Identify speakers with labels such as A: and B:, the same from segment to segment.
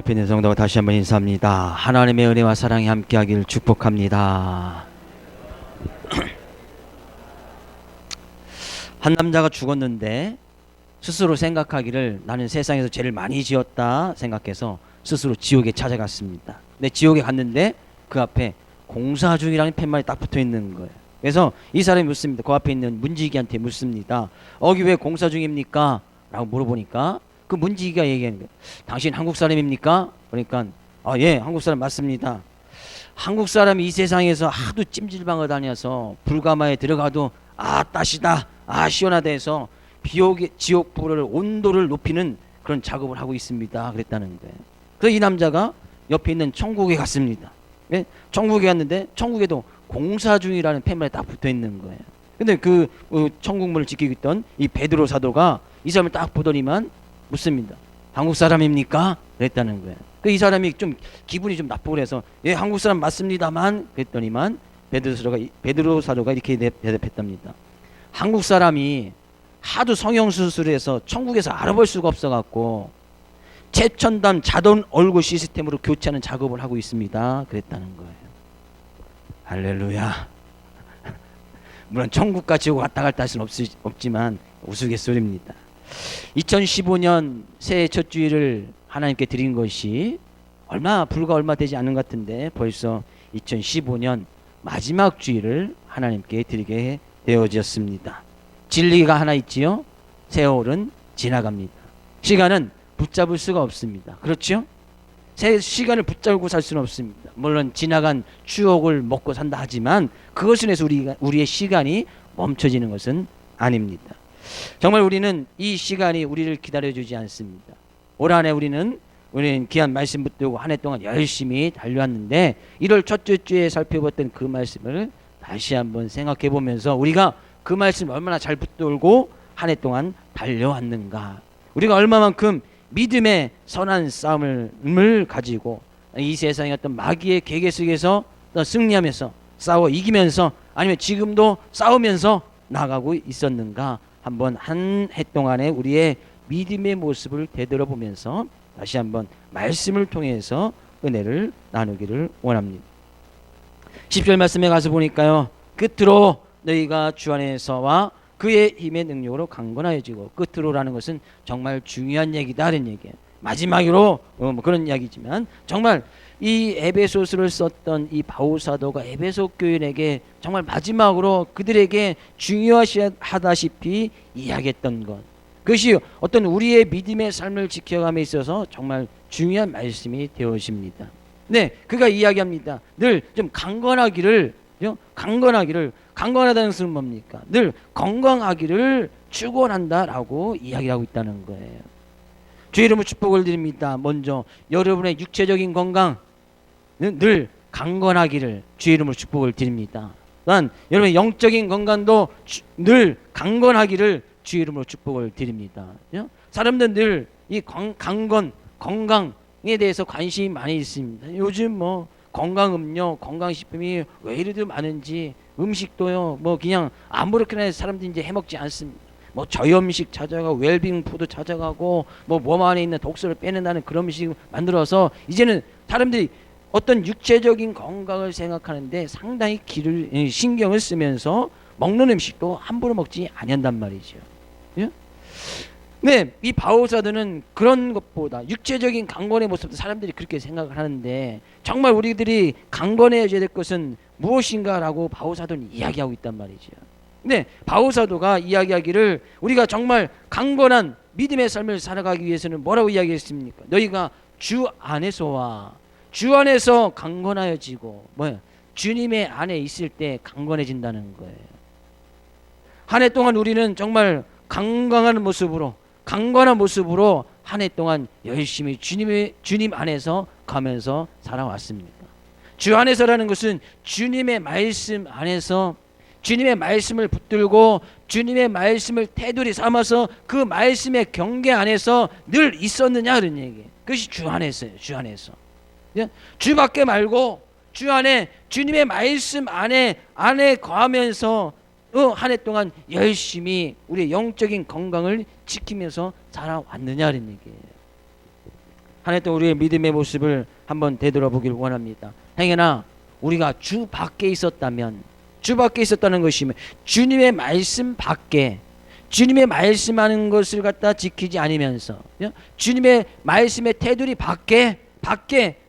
A: 옆에 있는 성도가 다시 한번 인사합니다. 하나님의 은혜와 사랑이 함께하기를 축복합니다. 한 남자가 죽었는데 스스로 생각하기를 나는 세상에서 죄를 많이 지었다 생각해서 스스로 지옥에 찾아갔습니다. 근데 지옥에 갔는데 그 앞에 공사 중이라는 팻말이 딱 붙어 있는 거예요. 그래서 이 사람이 묻습니다. 그 앞에 있는 문지기한테 묻습니다. 여기 왜 공사 중입니까? 라고 물어보니까 그 문지기가 얘기하는 거예요. 당신 한국 사람입니까? 그러니까 예, 한국 사람 맞습니다. 한국 사람이 이 세상에서 하도 찜질방을 다녀서 불가마에 들어가도 따시다, 시원하다 해서 지옥 불을 온도를 높이는 그런 작업을 하고 있습니다. 그랬다는 거예요. 그래서 이 남자가 옆에 있는 천국에 갔습니다. 예? 천국에 갔는데 천국에도 공사 중이라는 팻말이 딱 붙어 있는 거예요. 근데 그 천국문을 지키고 있던 이 베드로 사도가 이 사람을 딱 보더니만 묻습니다. 한국 사람입니까? 그랬다는 거예요. 이 사람이 좀 기분이 좀 나쁘고 그래서 예, 한국 사람 맞습니다만 그랬더니만 베드로 사도가 이렇게 대답했답니다. 한국 사람이 하도 성형수술을 해서 천국에서 알아볼 수가 없어갖고 최첨단 자동 얼굴 시스템으로 교체하는 작업을 하고 있습니다. 그랬다는 거예요. 할렐루야. 물론 천국과 지옥 왔다 갔다 할 수는 없지만 우스갯소리입니다. 2015년 새해 첫 주일을 하나님께 드린 것이 불과 얼마 되지 않은 것 같은데 벌써 2015년 마지막 주일을 하나님께 드리게 되어졌습니다. 진리가 하나 있지요. 세월은 지나갑니다. 시간은 붙잡을 수가 없습니다. 그렇죠? 시간을 붙잡고 살 수는 없습니다. 물론 지나간 추억을 먹고 산다 하지만 그것을 해서 우리의 시간이 멈춰지는 것은 아닙니다. 정말 우리는 이 시간이 우리를 기다려주지 않습니다. 올 한 해 우리는 귀한 말씀 붙들고 한 해 동안 열심히 달려왔는데 1월 첫째 주에 살펴봤던 그 말씀을 다시 한번 생각해 보면서 우리가 그 말씀을 얼마나 잘 붙들고 한 해 동안 달려왔는가, 우리가 얼마만큼 믿음의 선한 싸움을 가지고 이 세상의 어떤 마귀의 계계 속에서 승리하면서 싸워 이기면서 아니면 지금도 싸우면서 나가고 있었는가, 한번 한 해 동안의 우리의 믿음의 모습을 되돌아보면서 다시 한번 말씀을 통해서 은혜를 나누기를 원합니다. 10절 말씀에 가서 보니까요, 끝으로 너희가 주 안에서와 그의 힘의 능력으로 강건하여지고, 끝으로라는 것은 정말 중요한 얘기다 하는 얘기예요. 마지막으로 그런 이야기지만 정말 이 에베소서를 썼던 이 바울 사도가 에베소 교인에게 정말 마지막으로 그들에게 중요하다시피 이야기했던 것, 그것이 어떤 우리의 믿음의 삶을 지켜감에 있어서 정말 중요한 말씀이 되어집니다. 네, 그가 이야기합니다. 늘 좀 강건하다는 것은 뭡니까? 늘 건강하기를 축원한다라고 이야기하고 있다는 거예요. 주의 이름으로 축복을 드립니다. 먼저 여러분의 육체적인 건강 늘 강건하기를 주의 이름으로 축복을 드립니다. 또한 여러분의 영적인 건강도 늘 강건하기를 주의 이름으로 축복을 드립니다. 사람들은 늘 이 건강에 대해서 관심이 많이 있습니다. 요즘 건강음료, 건강식품이 왜 이리도 많은지, 음식도요 그냥 아무렇게나 해서 사람들이 이제 해먹지 않습니다. 저염식 찾아가고 웰빙 푸드 찾아가고 몸 안에 있는 독소를 빼낸다는 그런 음식 만들어서 이제는 사람들이 어떤 육체적인 건강을 생각하는데 상당히 신경을 쓰면서 먹는 음식도 함부로 먹지 않는단 말이죠. 예? 네, 이 바울사도는 그런 것보다 육체적인 강건의 모습도 사람들이 그렇게 생각을 하는데 정말 우리들이 강건해져야 될 것은 무엇인가라고 바울사도는 이야기하고 있단 말이죠. 네, 바울사도가 이야기하기를 우리가 정말 강건한 믿음의 삶을 살아가기 위해서는 뭐라고 이야기했습니까? 너희가 주 안에서 강건하여지고 주님의 안에 있을 때 강건해진다는 거예요. 한 해 동안 우리는 정말 강건한 모습으로 한 해 동안 열심히 주님 안에서 가면서 살아왔습니다. 주 안에서라는 것은 주님의 말씀 안에서 주님의 말씀을 붙들고 주님의 말씀을 테두리 삼아서 그 말씀의 경계 안에서 늘 있었느냐 그런 얘기예요. 그것이 주 안에서예요. 주 안에서. 주 밖에 말고 주 안에 주님의 말씀 안에 거하면서 한 해 동안 열심히 우리의 영적인 건강을 지키면서 살아왔느냐는 얘기예요. 하나님 또 우리의 믿음의 모습을 한번 되돌아보길 원합니다. 행여나 우리가 주 밖에 있었다면, 주 밖에 있었다는 것이면 주님의 말씀 밖에, 주님의 말씀하는 것을 갖다 지키지 않으면서 주님의 말씀의 테두리 밖에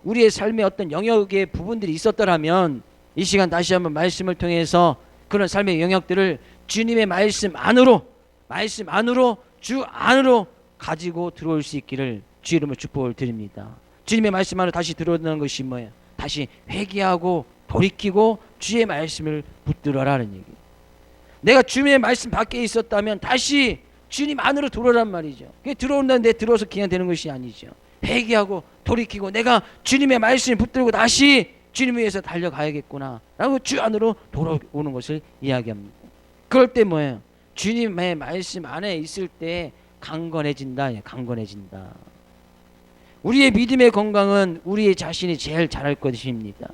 A: 우리의 삶의 어떤 영역의 부분들이 있었더라면, 이 시간 다시 한번 말씀을 통해서 그런 삶의 영역들을 주님의 말씀 안으로 주 안으로 가지고 들어올 수 있기를 주의 이름으로 축복을 드립니다. 주님의 말씀 안으로 다시 들어오는 것이 뭐예요? 다시 회개하고 돌이키고 주의 말씀을 붙들어라는 얘기. 내가 주님의 말씀 밖에 있었다면 다시 주님 안으로 들어오란 말이죠. 그게 들어온다는데 들어와서 그냥 되는 것이 아니죠. 회개하고 돌이키고 내가 주님의 말씀을 붙들고 다시 주님 위해서 달려가야겠구나 라고 주 안으로 돌아오는 것을 이야기합니다. 그럴 때 뭐예요? 주님의 말씀 안에 있을 때 강건해진다. 강건해진다. 우리의 믿음의 건강은 우리 자신이 제일 잘할 것입니다.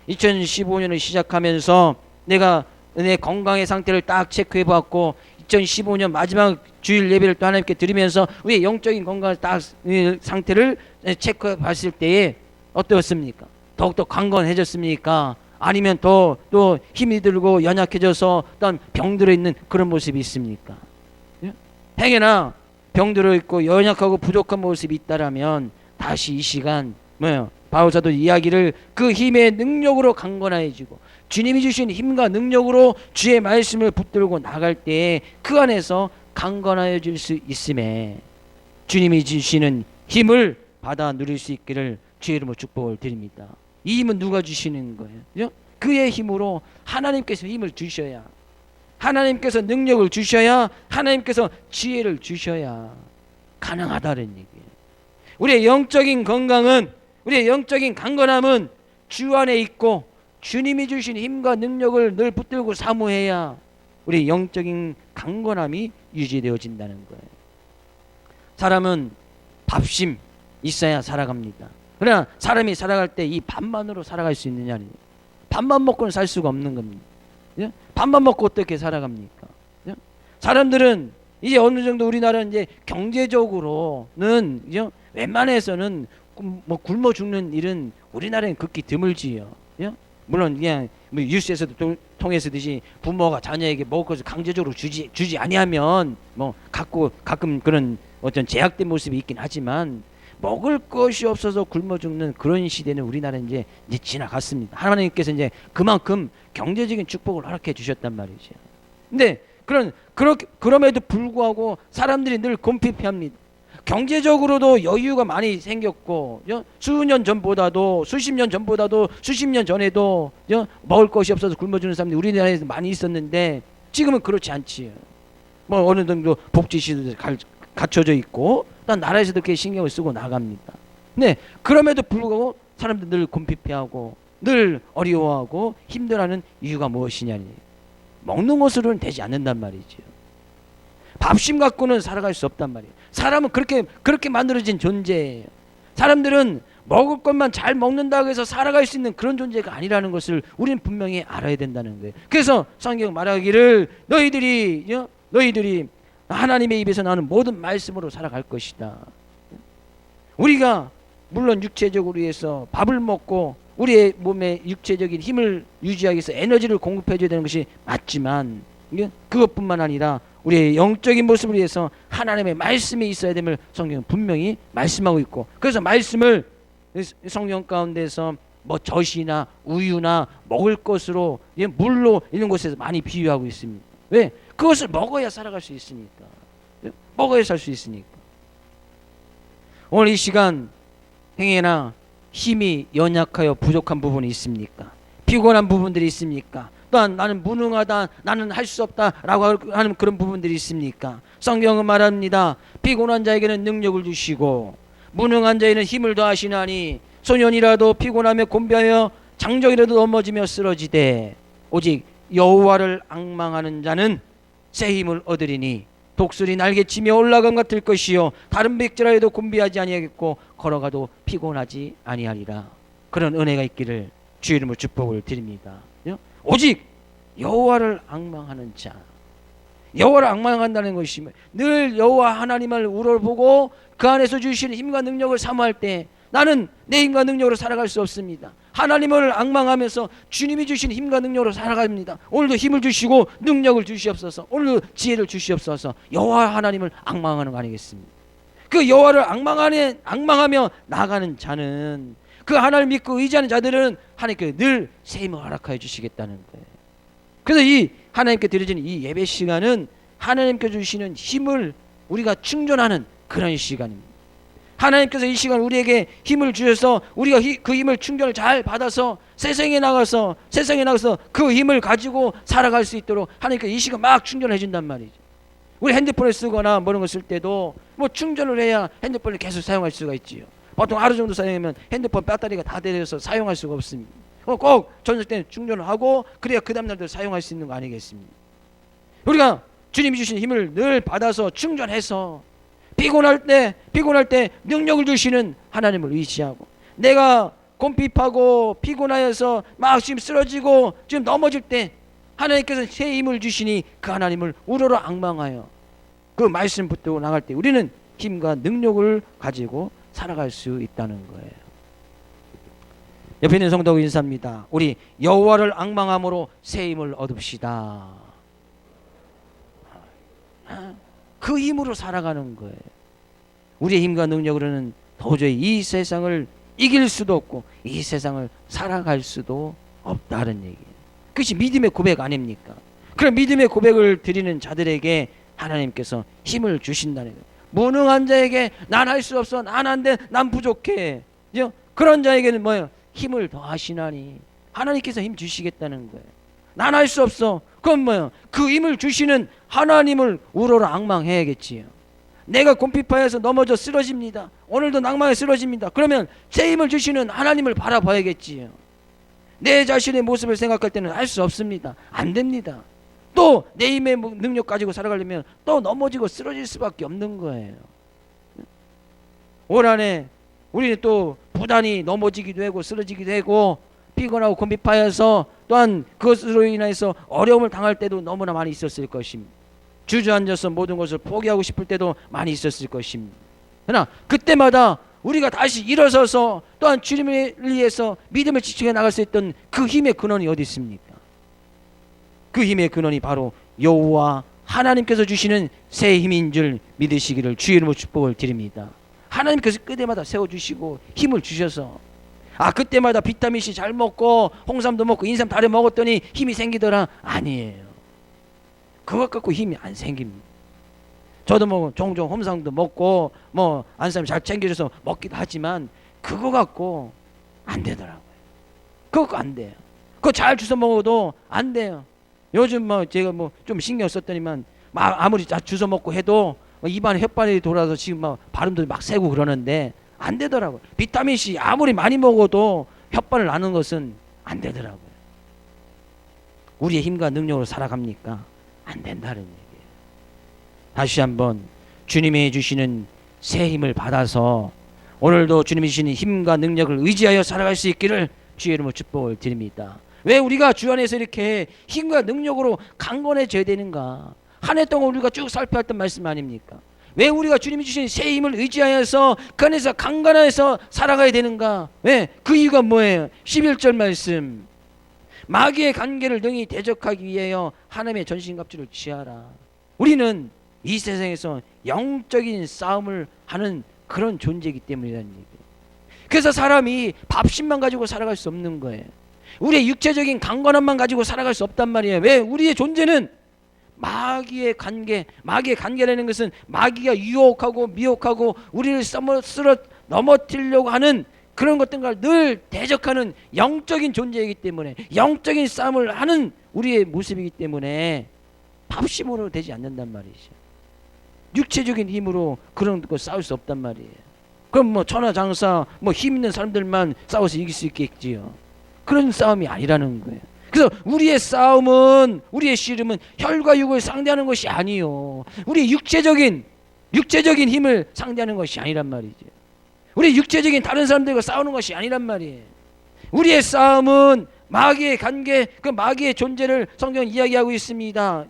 A: 2015년을 시작하면서 내가 내 건강의 상태를 딱 체크해 보았고, 2015년 마지막 주일 예배를 또 하나님께 드리면서 우리의 영적인 건강을 딱 상태를 체크해 봤을 때에 어떠했습니까? 더욱더 강건해졌습니까? 아니면 또 힘이 들고 연약해져서 어떤 병들어 있는 그런 모습이 있습니까? 행여나 병들어 있고 연약하고 부족한 모습이 있다라면 다시 이 시간 바울사도 이야기를 그 힘의 능력으로 강건해지고 주님이 주신 힘과 능력으로 주의 말씀을 붙들고 나갈 때 그 안에서 강건해질 수 있음에 주님이 주시는 힘을 받아 누릴 수 있기를 주의 이름으로 축복을 드립니다. 이 힘은 누가 주시는 거예요? 그의 힘으로 하나님께서 힘을 주셔야, 하나님께서 능력을 주셔야, 하나님께서 지혜를 주셔야 가능하다는 얘기예요. 우리의 영적인 건강은, 우리의 영적인 강건함은 주 안에 있고 주님이 주신 힘과 능력을 늘 붙들고 사모해야 우리의 영적인 강건함이 유지되어진다는 거예요. 사람은 밥심 있어야 살아갑니다. 그러나 사람이 살아갈 때 이 밥만으로 살아갈 수 있느냐? 밥만 먹고는 살 수가 없는 겁니다. 밥만 먹고 어떻게 살아갑니까? 사람들은 이제 어느 정도 우리나라는 이제 경제적으로는 웬만해서는 뭐 굶어 죽는 일은 우리나라엔 극히 드물지요. 물론 그냥 뭐 뉴스에서도 통해서듯이 부모가 자녀에게 먹을 것을 강제적으로 주지 아니하면 뭐 가끔 그런 어떤 제약된 모습이 있긴 하지만, 먹을 것이 없어서 굶어 죽는 그런 시대는 우리나라는 이제 지나갔습니다. 하나님께서 이제 그만큼 경제적인 축복을 허락해 주셨단 말이죠. 근데 그럼에도 불구하고 사람들이 늘 곰핍해합니다. 경제적으로도 여유가 많이 생겼고, 수년 전보다도 수십 년 전보다도 수십 년 전에도 먹을 것이 없어서 굶어 죽는 사람들이 우리나라에서 많이 있었는데 지금은 그렇지 않지요. 뭐 어느 정도 복지시설도 갖춰져 있고 난 나라에서도 그렇게 신경을 쓰고 나갑니다. 네, 그럼에도 불구하고 사람들 늘 곰핍해하고 늘 어려워하고 힘들어하는 이유가 무엇이냐니, 먹는 것으로는 되지 않는단 말이죠. 밥심 갖고는 살아갈 수 없단 말이에요. 사람은 그렇게 만들어진 존재예요. 사람들은 먹을 것만 잘 먹는다고 해서 살아갈 수 있는 그런 존재가 아니라는 것을 우리는 분명히 알아야 된다는 거예요. 그래서 성경 말하기를 너희들이 하나님의 입에서 나오는 모든 말씀으로 살아갈 것이다. 우리가 물론 육체적으로 해서 밥을 먹고 우리의 몸에 육체적인 힘을 유지하기 위해서 에너지를 공급해 줘야 되는 것이 맞지만, 그것뿐만 아니라 우리의 영적인 모습을 위해서 하나님의 말씀이 있어야 됨을 성경은 분명히 말씀하고 있고, 그래서 말씀을 성경 가운데서 뭐 젖이나 우유나 먹을 것으로, 물로 이런 곳에서 많이 비유하고 있습니다. 왜? 그것을 먹어야 살아갈 수 있으니까. 먹어야 살 수 있으니까. 오늘 이 시간 행여나 힘이 연약하여 부족한 부분이 있습니까? 피곤한 부분들이 있습니까? 또한 나는 무능하다, 나는 할 수 없다 라고 하는 그런 부분들이 있습니까? 성경은 말합니다. 피곤한 자에게는 능력을 주시고 무능한 자에게는 힘을 더하시나니 소년이라도 피곤하며 곤비하여 장정이라도 넘어지며 쓰러지되 오직 여호와를 앙망하는 자는 새 힘을 얻으리니 독수리 날개치며 올라감 같을 것이요 다른 백제라에도 곤비하지 아니하겠고 걸어가도 피곤하지 아니하리라. 그런 은혜가 있기를 주의 이름으로 축복을 드립니다. 오직 여호와를 앙망하는 자, 여호와를 앙망한다는 것이며 늘 여호와 하나님을 우러보고 그 안에서 주시는 힘과 능력을 사모할 때 나는 내 힘과 능력으로 살아갈 수 없습니다. 하나님을 앙망하면서 주님이 주신 힘과 능력으로 살아갑니다. 오늘도 힘을 주시고 능력을 주시옵소서. 오늘도 지혜를 주시옵소서. 여호와 하나님을 앙망하는 거 아니겠습니까? 그 여호와를 앙망하며 나아가는 자는, 그 하나님을 믿고 의지하는 자들은 하나님께 늘 새 힘을 허락하여 주시겠다는 거예요. 그래서 이 하나님께 드려지는 이 예배 시간은 하나님께 주시는 힘을 우리가 충전하는 그런 시간입니다. 하나님께서 이 시간 우리에게 힘을 주셔서 우리가 그 힘을 충전을 잘 받아서 세상에 나가서 그 힘을 가지고 살아갈 수 있도록 하나님께서 이 시간 막 충전해 준단 말이죠. 우리 핸드폰을 쓰거나 뭐 이런 거 쓸 때도 뭐 충전을 해야 핸드폰을 계속 사용할 수가 있지요. 보통 하루 정도 사용하면 핸드폰 배터리가 다 되어서 사용할 수가 없습니다. 꼭 저녁 때는 충전을 하고 그래야 그 다음날도 사용할 수 있는 거 아니겠습니까? 우리가 주님이 주신 힘을 늘 받아서 충전해서 피곤할 때 능력을 주시는 하나님을 의지하고, 내가 곰핍하고 피곤하여서 막 지금 쓰러지고 지금 넘어질 때 하나님께서 새 힘을 주시니 그 하나님을 우러러 앙망하여 그 말씀 붙들고 나갈 때 우리는 힘과 능력을 가지고 살아갈 수 있다는 거예요. 옆에 있는 성도 인사합니다. 우리 여호와를 앙망함으로 새 힘을 얻읍시다. 그 힘으로 살아가는 거예요. 우리의 힘과 능력으로는 도저히 이 세상을 이길 수도 없고 이 세상을 살아갈 수도 없다는 얘기예요. 그것이 믿음의 고백 아닙니까? 그런 믿음의 고백을 드리는 자들에게 하나님께서 힘을 주신다는 거예요. 무능한 자에게 난 할 수 없어, 난 안 돼, 난 부족해, 그런 자에게는 뭐예요? 힘을 더하시나니 하나님께서 힘 주시겠다는 거예요. 난 할 수 없어. 그럼 뭐예요? 그 힘을 주시는 하나님을 우러러 앙망해야겠지요. 내가 곰핍하여서 넘어져 쓰러집니다. 오늘도 낭망에 쓰러집니다. 그러면 새 힘을 주시는 하나님을 바라봐야겠지요. 내 자신의 모습을 생각할 때는 할 수 없습니다. 안 됩니다. 또 내 힘의 능력 가지고 살아가려면 또 넘어지고 쓰러질 수밖에 없는 거예요. 올 한해 우리는 또 부단히 넘어지기도 하고 쓰러지기도 하고 피곤하고 곰핍하여서 또한 그것으로 인해서 어려움을 당할 때도 너무나 많이 있었을 것입니다. 주저앉아서 모든 것을 포기하고 싶을 때도 많이 있었을 것입니다. 그러나 그때마다 우리가 다시 일어서서 또한 주님을 위해서 믿음을 지키게 나갈 수 있던 그 힘의 근원이 어디 있습니까? 그 힘의 근원이 바로 여호와 하나님께서 주시는 새 힘인 줄 믿으시기를 주의 이름으로 축복을 드립니다. 하나님께서 그때마다 세워주시고 힘을 주셔서 그때마다 비타민C 잘 먹고 홍삼도 먹고 인삼 다려 먹었더니 힘이 생기더라. 아니에요. 그것 갖고 힘이 안 생깁니다. 저도 뭐 종종 홍삼도 먹고 뭐 안삼 잘 챙겨줘서 먹기도 하지만 그거 갖고 안 되더라고요. 그거 안 돼요. 그거 잘 주워 먹어도 안 돼요. 요즘 뭐 제가 뭐 좀 신경 썼더니만 아무리 주워 먹고 해도 입안에 혓바늘이 돌아서 지금 막 발음도 막 새고 그러는데 안 되더라고요. 비타민C 아무리 많이 먹어도 혓바늘 나는 것은 안 되더라고요. 우리의 힘과 능력으로 살아갑니까? 안 된다는 얘기예요. 다시 한번 주님이 주시는 새 힘을 받아서 오늘도 주님이 주시는 힘과 능력을 의지하여 살아갈 수 있기를 주의 이름으로 축복을 드립니다. 왜 우리가 주 안에서 이렇게 힘과 능력으로 강건해져야 되는가? 한 해 동안 우리가 쭉 살펴왔던 말씀 아닙니까? 왜 우리가 주님이 주신 새 힘을 의지하여서 그 안에서 강건해서 살아가야 되는가? 왜? 그 이유가 뭐예요? 11절 말씀, 마귀의 관계를 능히 대적하기 위하여 하나님의 전신갑주를 취하라. 우리는 이 세상에서 영적인 싸움을 하는 그런 존재이기 때문이라는 얘기예요. 그래서 사람이 밥심만 가지고 살아갈 수 없는 거예요. 우리의 육체적인 강건함만 가지고 살아갈 수 없단 말이에요. 왜? 우리의 존재는 마귀의 관계라는 것은 마귀가 유혹하고 미혹하고 우리를 쓸어 넘어뜨리려고 하는 그런 것들과 늘 대적하는 영적인 존재이기 때문에, 영적인 싸움을 하는 우리의 모습이기 때문에 밥심으로 되지 않는단 말이죠. 육체적인 힘으로 그런 거 싸울 수 없단 말이에요. 그럼 뭐 천하장사 뭐 힘 있는 사람들만 싸워서 이길 수 있겠지요. 그런 싸움이 아니라는 거예요. 그래서 우리의 싸움은, 우리의 씨름은 혈과 육을 상대하는 것이 아니요, 우리 육체적인 힘을 상대하는 것이 아니란 말이죠. 우리 육체적인 다른 사람들과 싸우는 것이 아니란 말이에요. 우리의 싸움은 마귀의 관계, 그 마귀의 존재를 성경은 이야기하고 있습니다.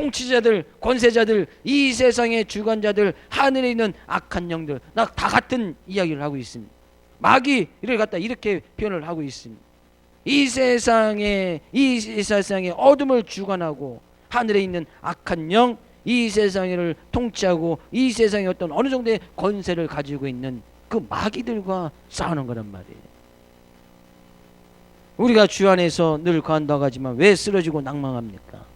A: 통치자들, 권세자들, 이 세상의 주관자들, 하늘에 있는 악한 영들, 다 같은 이야기를 하고 있습니다. 마귀를 갖다 이렇게 표현을 하고 있습니다. 이 세상의 어둠을 주관하고 하늘에 있는 악한 영, 이 세상을 통치하고 이 세상의 어떤 어느 정도의 권세를 가지고 있는 그 마귀들과 싸우는 거란 말이에요. 우리가 주 안에서 늘 거한다고 하지만 왜 쓰러지고 낭망합니까?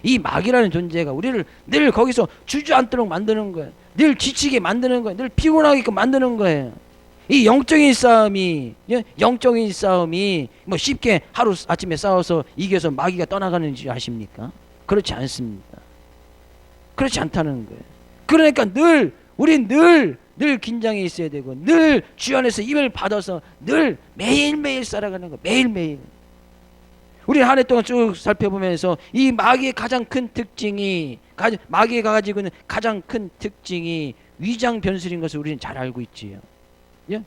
A: 이 마귀라는 존재가 우리를 늘 거기서 주저앉도록 만드는 거예요. 늘 지치게 만드는 거예요. 늘 피곤하게끔 만드는 거예요. 이 영적인 싸움이 뭐 쉽게 하루 아침에 싸워서 이겨서 마귀가 떠나가는 줄 아십니까? 그렇지 않습니다. 그렇지 않다는 거예요. 그러니까 우린 늘 긴장해 있어야 되고, 늘 주 안에서 힘을 받아서 늘 매일매일 살아가는 거예요. 매일매일. 우리 한 해 동안 쭉 살펴보면서 이 마귀의 가장 큰 특징이, 마귀가 가지고 있는 가장 큰 특징이 위장 변술인 것을 우리는 잘 알고 있지요.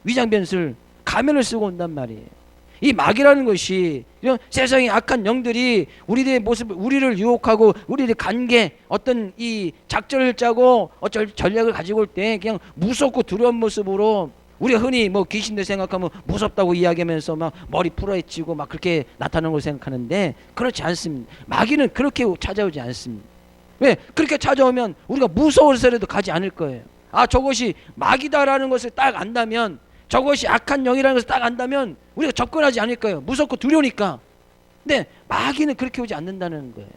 A: 위장 변술, 가면을 쓰고 온단 말이에요. 이 마귀라는 것이 이런 세상의 악한 영들이 우리들의 모습을, 우리를 유혹하고 우리들의 관계, 어떤 이 작전을 짜고 어쩔 전략을 가지고 올 때 그냥 무섭고 두려운 모습으로, 우리가 흔히 뭐 귀신들 생각하면 무섭다고 이야기하면서 막 머리 풀어헤치고 막 그렇게 나타나는 걸 생각하는데, 그렇지 않습니다. 마귀는 그렇게 찾아오지 않습니다. 왜? 그렇게 찾아오면 우리가 무서워서라도 가지 않을 거예요. 아, 저것이 마귀다라는 것을 딱 안다면, 저것이 악한 영이라는 것을 딱 안다면 우리가 접근하지 않을 거예요. 무섭고 두려우니까. 근데 마귀는 그렇게 오지 않는다는 거예요.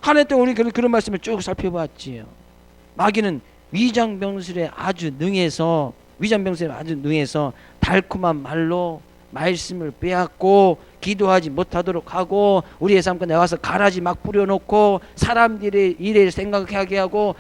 A: 한 해 동안 우리 그런 말씀을 쭉 살펴봤지요. 마귀는 위장병술에 아주 능해서 달콤한 말로 말씀을 빼앗고 기도하지 못하도록 하고, 우리의 삶 가운데 와서 가라지 막 뿌려놓고 사람들의 일을 생각하게 하고,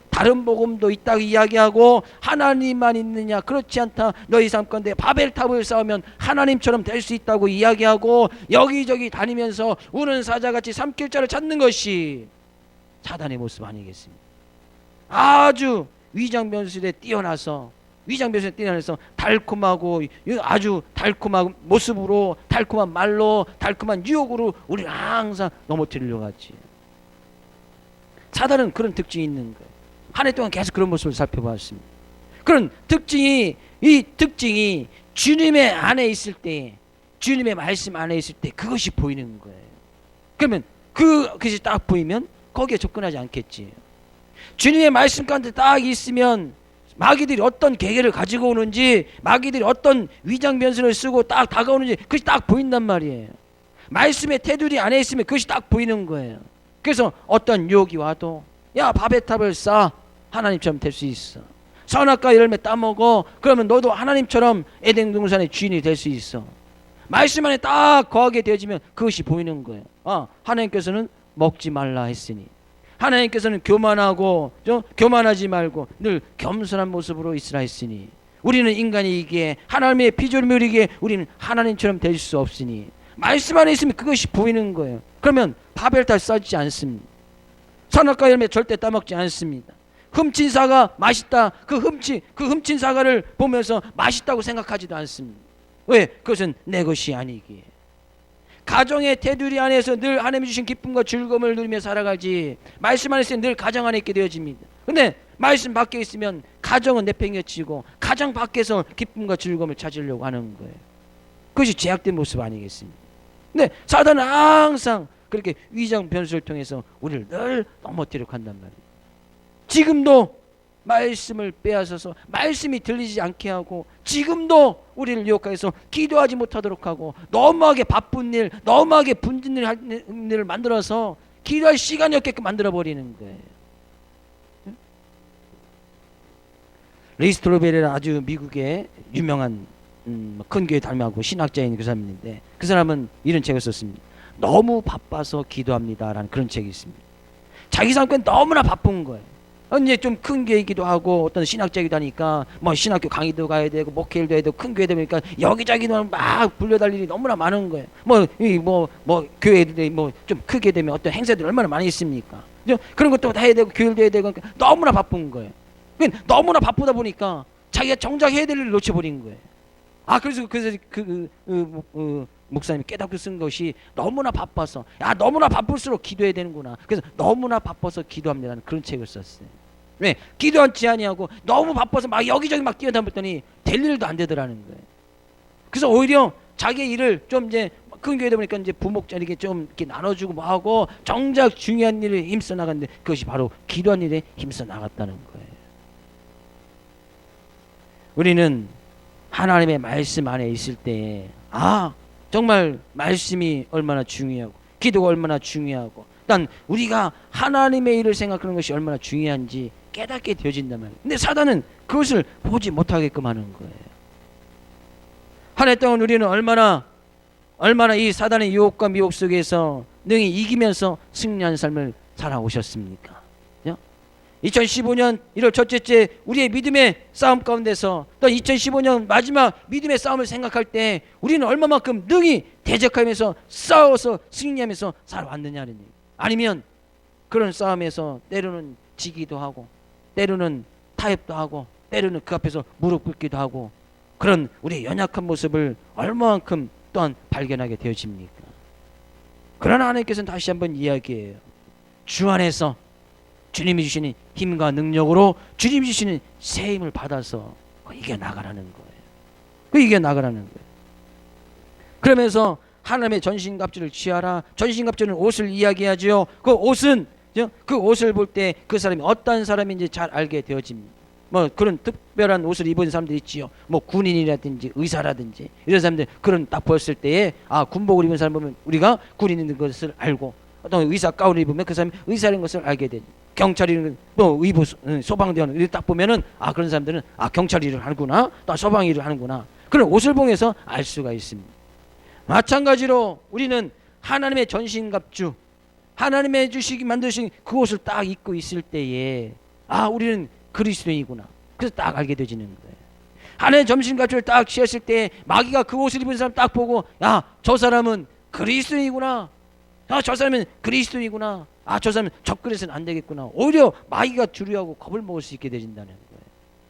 A: 다른 복음도 있다고 이야기하고, 하나님만 있느냐, 그렇지 않다, 너희 삶 가운데 바벨탑을 쌓으면 하나님처럼 될 수 있다고 이야기하고, 여기저기 다니면서 우는 사자같이 삼킬 자를 찾는 것이 사단의 모습 아니겠습니까? 아주 위장변술에 뛰어나서 달콤하고, 아주 달콤한 모습으로, 달콤한 말로, 달콤한 유혹으로 우리를 항상 넘어뜨리려고 하지. 사단은 그런 특징이 있는 거예요. 한 해 동안 계속 그런 모습을 살펴봤습니다. 그런 특징이, 이 특징이 주님의 안에 있을 때, 주님의 말씀 안에 있을 때 그것이 보이는 거예요. 그러면 그것이 딱 보이면 거기에 접근하지 않겠지. 주님의 말씀 가운데 딱 있으면 마귀들이 어떤 계계를 가지고 오는지, 마귀들이 어떤 위장변술을 쓰고 딱 다가오는지 그것이 딱 보인단 말이에요. 말씀의 테두리 안에 있으면 그것이 딱 보이는 거예요. 그래서 어떤 유혹이 와도, 야, 바벨탑을 쌓아, 하나님처럼 될 수 있어. 선악과 열매 따먹어, 그러면 너도 하나님처럼 에덴 동산의 주인이 될 수 있어. 말씀 안에 딱 거하게 되어지면 그것이 보이는 거예요. 하나님께서는 먹지 말라 했으니, 하나님께서는 교만하지 말고 늘 겸손한 모습으로 있으라 했으니, 우리는 인간이기에 하나님의 피조물이기에 우리는 하나님처럼 될 수 없으니, 말씀 안에 있으면 그것이 보이는 거예요. 그러면 바벨탑 쌓지 않습니다. 선악과 열매 절대 따먹지 않습니다. 훔친 사과 맛있다, 그 훔친 사과를 보면서 맛있다고 생각하지도 않습니다. 왜? 그것은 내 것이 아니기에. 가정의 테두리 안에서 늘 하나님이 주신 기쁨과 즐거움을 누리며 살아가지, 말씀 안에 있으면 늘 가정 안에 있게 되어집니다. 근데 말씀 밖에 있으면 가정은 내팽개치고 가정 밖에서 기쁨과 즐거움을 찾으려고 하는 거예요. 그것이 죄악된 모습 아니겠습니까? 근데 사단은 항상 그렇게 위장 변수를 통해서 우리를 늘 넘어뜨리려고 한단 말이에요. 지금도 말씀을 빼앗아서 말씀이 들리지 않게 하고, 지금도 우리를 유혹해서 기도하지 못하도록 하고, 너무하게 바쁜 일, 너무하게 분진 일을 만들어서 기도할 시간이 없게끔 만들어버리는 거예요. 레이스트로벨이라는 아주 미국의 유명한 큰 교회 담임하고 신학자인 그 사람인데, 그 사람은 이런 책을 썼습니다. 너무 바빠서 기도합니다라는 그런 책이 있습니다. 자기 삶은 너무나 바쁜 거예요. 이제 좀 큰 교회이기도 하고 어떤 신학자이기도 하니까 뭐 신학교 강의도 가야 되고 목회일도 해야 되고 큰 교회 되니까 여기저기도 막 불려달 일이 너무나 많은 거예요. 뭐 교회들이 뭐 좀 크게 되면 어떤 행사들이 얼마나 많이 있습니까? 그런 것도 다 해야 되고 교회도 해야 되고, 그러니까 너무나 바쁜 거예요. 너무나 바쁘다 보니까 자기가 정작 해야 될 일을 놓쳐버린 거예요. 그래서 목사님이 깨닫고 쓴 것이 너무나 바빠서, 야 너무나 바쁠수록 기도해야 되는구나. 그래서 너무나 바빠서 기도합니다는 그런 책을 썼어요. 왜? 기도하지 아니하고 너무 바빠서 막 여기저기 막 뛰어다녔더니 될 일도 안 되더라는 거예요. 그래서 오히려 자기 일을 좀 이제 큰 교회다 보니까 이제 부목자에게 좀 이렇게 나눠주고 뭐 하고 정작 중요한 일에 힘써 나갔는데 그것이 바로 기도한 일에 힘써 나갔다는 거예요. 우리는 하나님의 말씀 안에 있을 때 정말 말씀이 얼마나 중요하고 기도가 얼마나 중요하고 일단 우리가 하나님의 일을 생각하는 것이 얼마나 중요한지 깨닫게 되어진단 말이에요. 근데 사단은 그것을 보지 못하게끔 하는 거예요. 한 해 동안 우리는 얼마나 이 사단의 유혹과 미혹 속에서 능히 이기면서 승리한 삶을 살아오셨습니까? 2015년 1월 첫째 주에 우리의 믿음의 싸움 가운데서 또 2015년 마지막 믿음의 싸움을 생각할 때 우리는 얼마만큼 능히 대적하면서 싸워서 승리하면서 살아왔느냐는 얘기. 아니면 그런 싸움에서 때로는 지기도 하고 때로는 타협도 하고 때로는 그 앞에서 무릎 꿇기도 하고 그런 우리의 연약한 모습을 얼마만큼 또한 발견하게 되어집니까? 그러나 하나님께서는 다시 한번 이야기해요. 주 안에서 주님이 주시는 힘과 능력으로 주님이 주시는 새 힘을 받아서 이겨나가라는 거예요. 이겨나가라는 거예요. 그러면서 하나님의 전신갑주를 취하라. 전신갑주는 옷을 이야기하죠. 그 옷은 그 옷을 볼 때 그 사람이 어떤 사람인지 잘 알게 되어집니다. 뭐 그런 특별한 옷을 입은 사람들 있지요. 뭐 군인이라든지 의사라든지 이런 사람들 그런 딱 보였을 때에 군복을 입은 사람 보면 우리가 군인인 것을 알고 어떤 의사 가운을 입으면 그 사람이 의사인 것을 알게 되죠. 경찰이는 또 의부 소방대원 이렇게 딱 보면은 그런 사람들은 경찰 일을 하는구나, 또 소방 일을 하는구나. 그런 옷을 보면서 알 수가 있습니다. 마찬가지로 우리는 하나님의 전신갑주, 하나님의 주시기 만드신 그 옷을 딱 입고 있을 때에 우리는 그리스도인이구나. 그래서 딱 알게 되지는 거예요. 하나님의 전신갑주를 딱 취했을 때 마귀가 그 옷을 입은 사람 딱 보고 저 사람은 그리스도인이구나. 저 사람은 그리스도인이구나. 저 사람은 접근해서는 안 되겠구나. 오히려 마귀가 두려워하고 겁을 먹을 수 있게 되진다는 거예요.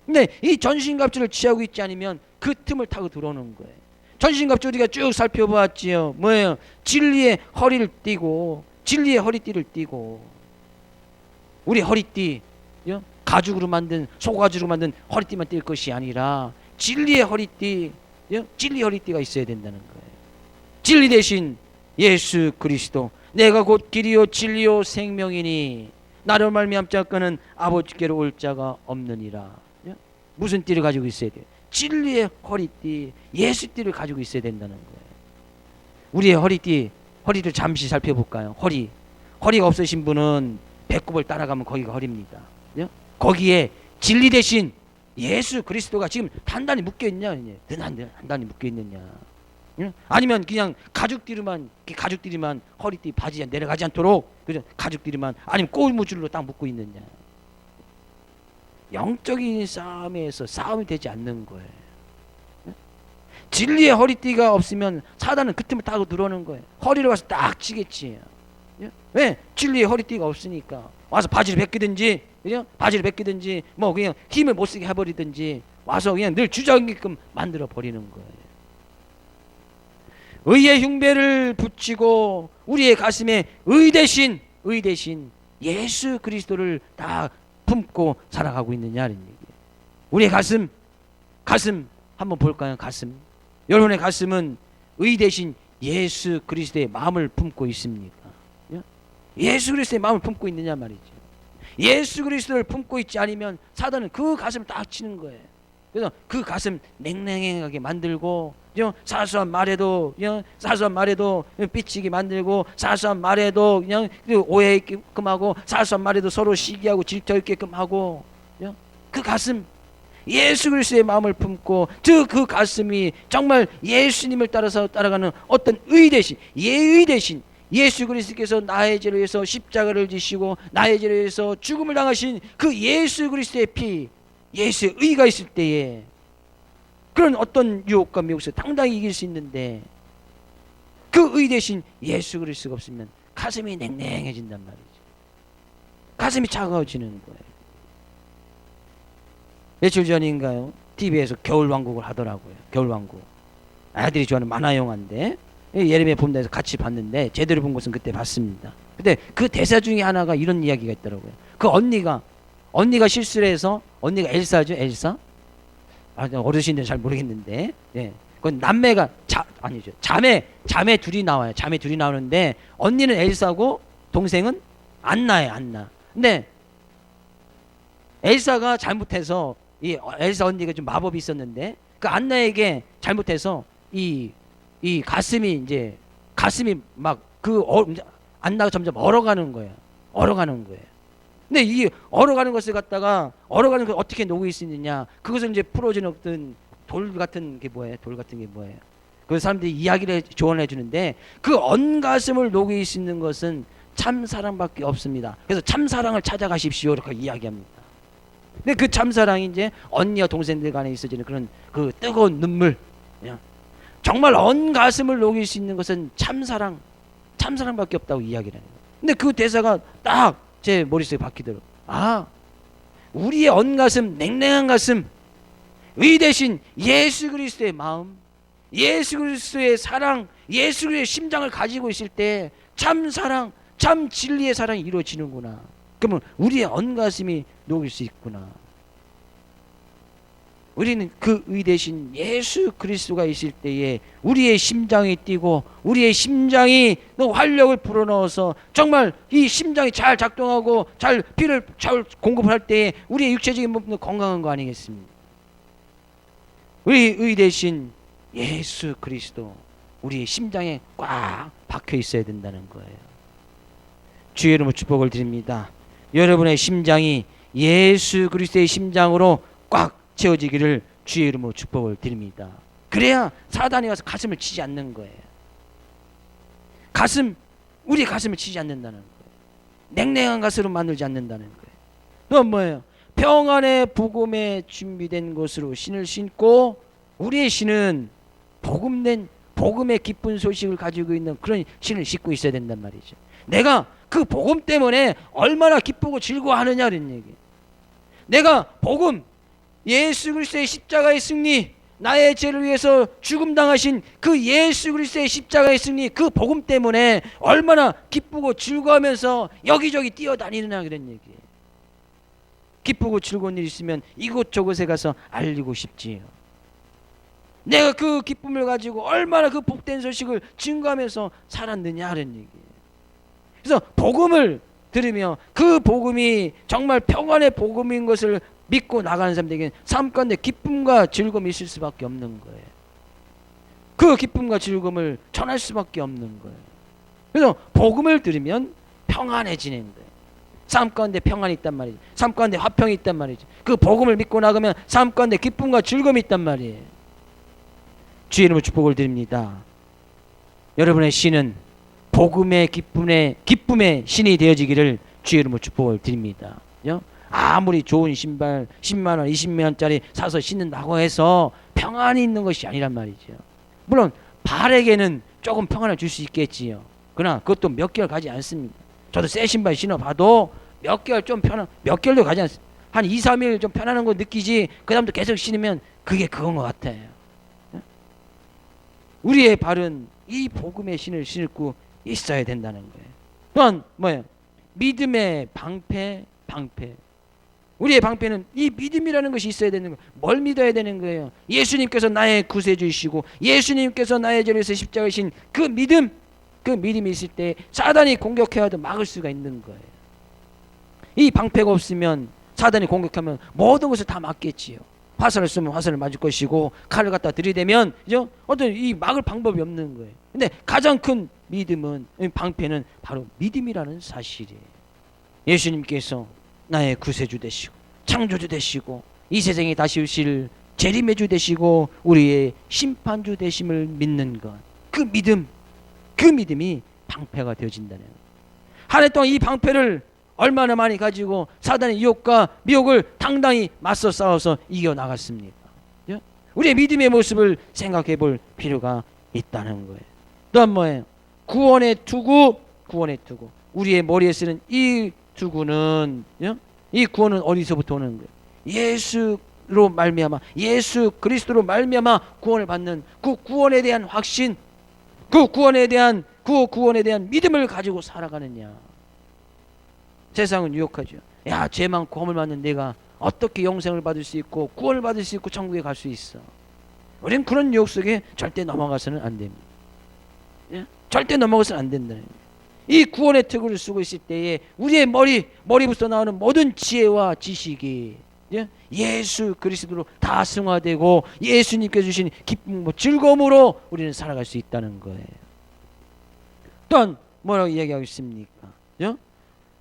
A: 근데 이 전신갑주를 취하고 있지 않으면 그 틈을 타고 들어오는 거예요. 전신갑주 우리가 쭉 살펴보았지요. 뭐예요? 진리의 허리를 띠고 진리의 허리띠를 띠고 우리 허리띠 가죽으로 만든 소가죽으로 만든 허리띠만 뛸 것이 아니라 진리의 허리띠, 진리 허리띠가 있어야 된다는 거예요. 진리 대신 예수 그리스도, 내가 곧 길이요 진리요 생명이니 나로 말미암자 그는 아버지께로 올 자가 없느니라. 무슨 띠를 가지고 있어야 돼요? 진리의 허리띠, 예수 띠를 가지고 있어야 된다는 거예요. 우리의 허리를 잠시 살펴볼까요? 허리가 없으신 분은 배꼽을 따라가면 거기가 허리입니다. 거기에 진리 대신 예수 그리스도가 지금 단단히 묶여있냐? 단단히 묶여있느냐? 아니면 그냥 가죽띠로만 허리띠 바지 내려가지 않도록 가죽띠로만 아니면 꼬무줄로 딱 묶고 있느냐? 영적인 싸움에서 싸움이 되지 않는 거예요. 진리의 허리띠가 없으면 사단은 그 틈을 타고 들어오는 거예요. 허리를 와서 딱 치겠지. 왜? 진리의 허리띠가 없으니까 와서 바지를 벗기든지 뭐 그냥 힘을 못 쓰게 해버리든지 와서 그냥 늘 주저앉게끔 만들어 버리는 거예요. 의의 흉배를 붙이고 우리의 가슴에 의 대신 예수 그리스도를 다 품고 살아가고 있느냐는 얘기예요. 우리의 가슴 한번 볼까요? 가슴. 여러분의 가슴은 의 대신 예수 그리스도의 마음을 품고 있습니까? 예수 그리스도의 마음을 품고 있느냐 말이죠. 예수 그리스도를 품고 있지 않으면 사단은 그 가슴을 딱 치는 거예요. 그래서 그 가슴 냉랭하게 만들고 사소한 말에도 삐치게 만들고 사소한 말에도 그냥 오해있게끔 하고 사소한 말에도 서로 시기하고 질투있게끔 하고 그 가슴 예수 그리스도의 마음을 품고 그 가슴이 정말 예수님을 따라서 따라가는 어떤 의 대신 예의 대신 예수 그리스도께서 나의 죄를 위해서 십자가를 지시고 나의 죄를 위해서 죽음을 당하신 그 예수 그리스도의 피 예수의 의가 있을 때에 그런 어떤 유혹과 미혹을 당당히 이길 수 있는데 그 의 대신 예수 그리스도가 없으면 가슴이 냉랭해진단 말이죠. 가슴이 차가워지는 거예요. 며칠 전인가요? TV에서 겨울왕국을 하더라고요. 겨울왕국. 아이들이 좋아하는 만화 영화인데 예레미야 본문에서 같이 봤는데 제대로 본 것은 그때 봤습니다. 근데 그 대사 중에 하나가 이런 이야기가 있더라고요. 그 언니가 실수를 해서 언니가 엘사죠, 엘사. 어르신들 잘 모르겠는데, 예. 그건 남매가 아니죠. 자매 둘이 나와요. 자매 둘이 나오는데 언니는 엘사고 동생은 안나예요, 안나. 근데 엘사가 잘못해서 이 엘사 언니가 좀 마법이 있었는데 그 안나에게 잘못해서 이 가슴이 막 안나가 점점 얼어가는 거예요. 얼어가는 거예요. 근데 이 얼어가는 것을 갖다가 얼어가는 걸 어떻게 녹일 수 있느냐? 그것을 이제 풀어주는 어떤 돌 같은 게 뭐예요? 그 사람들이 이야기를 조언해 주는데 그 언가슴을 녹일 수 있는 것은 참 사랑밖에 없습니다. 그래서 참 사랑을 찾아가십시오 이렇게 이야기합니다. 근데 그 참 사랑이 이제 언니와 동생들 간에 있어지는 그런 그 뜨거운 눈물, 정말 언가슴을 녹일 수 있는 것은 참 사랑밖에 없다고 이야기를 해요. 근데 그 대사가 딱 제 머릿속에 박히더라고요. 우리의 언가슴, 냉랭한 가슴, 의대신 예수 그리스도의 마음, 예수 그리스도의 사랑, 예수 그리스도의 심장을 가지고 있을 때 참 사랑, 참 진리의 사랑이 이루어지는구나. 그러면 우리의 언가슴이 녹일 수 있구나. 우리는 그 의대신 예수 그리스도가 있을 때에 우리의 심장이 뛰고 우리의 심장이 활력을 불어넣어서 정말 이 심장이 잘 작동하고 잘 피를 잘 공급할 때에 우리의 육체적인 몸도 건강한 거 아니겠습니까? 우리 의대신 예수 그리스도 우리의 심장에 꽉 박혀 있어야 된다는 거예요. 주의 이름으로 축복을 드립니다. 여러분의 심장이 예수 그리스도의 심장으로 꽉 채워지기를 주의 이름으로 축복을 드립니다. 그래야 사단이 와서 가슴을 치지 않는 거예요. 우리 가슴을 치지 않는다는 거예요. 냉랭한 가슴으로 만들지 않는다는 거예요. 또 뭐예요? 평안의 복음에 준비된 것으로 신을 신고 우리의 신은 복음의 기쁜 소식을 가지고 있는 그런 신을 신고 있어야 된단 말이죠. 내가 그 복음 때문에 얼마나 기쁘고 즐거워하느냐 이런 얘기. 내가 복음 예수 그리스도의 십자가의 승리, 나의 죄를 위해서 죽음 당하신 그 예수 그리스도의 십자가의 승리, 그 복음 때문에 얼마나 기쁘고 즐거워하면서 여기저기 뛰어다니느냐 그런 얘기예요. 기쁘고 즐거운 일 있으면 이곳저곳에 가서 알리고 싶지요. 내가 그 기쁨을 가지고 얼마나 그 복된 소식을 증거하면서 살았느냐 하는 얘기예요. 그래서 복음을 들으며 그 복음이 정말 평안의 복음인 것을 믿고 나가는 사람들에게는 삶 가운데 기쁨과 즐거움이 있을 수밖에 없는 거예요. 그 기쁨과 즐거움을 전할 수밖에 없는 거예요. 그래서 복음을 들으면 평안해지는 거예요. 삶 가운데 평안이 있단 말이죠. 삶 가운데 화평이 있단 말이죠. 그 복음을 믿고 나가면 삶 가운데 기쁨과 즐거움이 있단 말이에요. 주의 이름으로 축복을 드립니다. 여러분의 신은 복음의 기쁨의 신이 되어지기를 주의 이름으로 축복을 드립니다. 아무리 좋은 신발 10만 원, 20만 원짜리 사서 신는다고 해서 평안이 있는 것이 아니란 말이죠. 물론 발에게는 조금 평안을 줄 수 있겠지요. 그러나 그것도 몇 개월 가지 않습니다. 저도 새 신발 신어봐도 몇 개월도 가지 않습니다. 한 2, 3일 좀 편안한 거 느끼지 그 다음부터 계속 신으면 그게 그건 것 같아요. 우리의 발은 이 복음의 신을 신고 있어야 된다는 거예요. 또한 뭐예요? 믿음의 방패. 우리의 방패는 이 믿음이라는 것이 있어야 되는 거예요. 뭘 믿어야 되는 거예요? 예수님께서 나의 구세주이시고 예수님께서 나의 죄를 위해서 십자가에 신 그 믿음이 있을 때 사단이 공격해와도 막을 수가 있는 거예요. 이 방패가 없으면 사단이 공격하면 모든 것을 다 막겠지요. 화살을 쏘면 화살을 맞을 것이고 칼을 갖다 들이대면 어떤 이 막을 방법이 없는 거예요. 근데 가장 큰 믿음은 방패는 바로 믿음이라는 사실이에요. 예수님께서 나의 구세주 되시고 창조주 되시고 이 세상에 다시 오실 재림의 주 되시고 우리의 심판주 되심을 믿는 것, 그 믿음이 방패가 되어진다는 거예요. 한 해 동안 이 방패를 얼마나 많이 가지고 사단의 유혹과 미혹을 당당히 맞서 싸워서 이겨나갔습니까? 우리의 믿음의 모습을 생각해 볼 필요가 있다는 거예요. 또한 뭐예요? 구원의 투구. 우리의 머리에 쓰는 이 투구는, 이 구원은 어디서부터 오는 거예요? 예수로 말미암아, 예수 그리스도로 말미암아 구원을 받는 그 구원에 대한 확신, 그 구원에 대한 믿음을 가지고 살아가느냐. 세상은 유혹하죠. 야, 죄 많고 허물 많은 내가 어떻게 영생을 받을 수 있고 구원을 받을 수 있고 천국에 갈 수 있어. 우리는 그런 유혹 속에 절대 넘어가서는 안 됩니다. 예? 절대 넘어가서는 안 된다는 거예요. 이 구원의 특을 쓰고 있을 때에 우리의 머리부터 나오는 모든 지혜와 지식이 예수 그리스도로 다 승화되고 예수님께 주신 기쁨, 즐거움으로 우리는 살아갈 수 있다는 거예요. 또한 뭐라고 이야기하고 있습니까?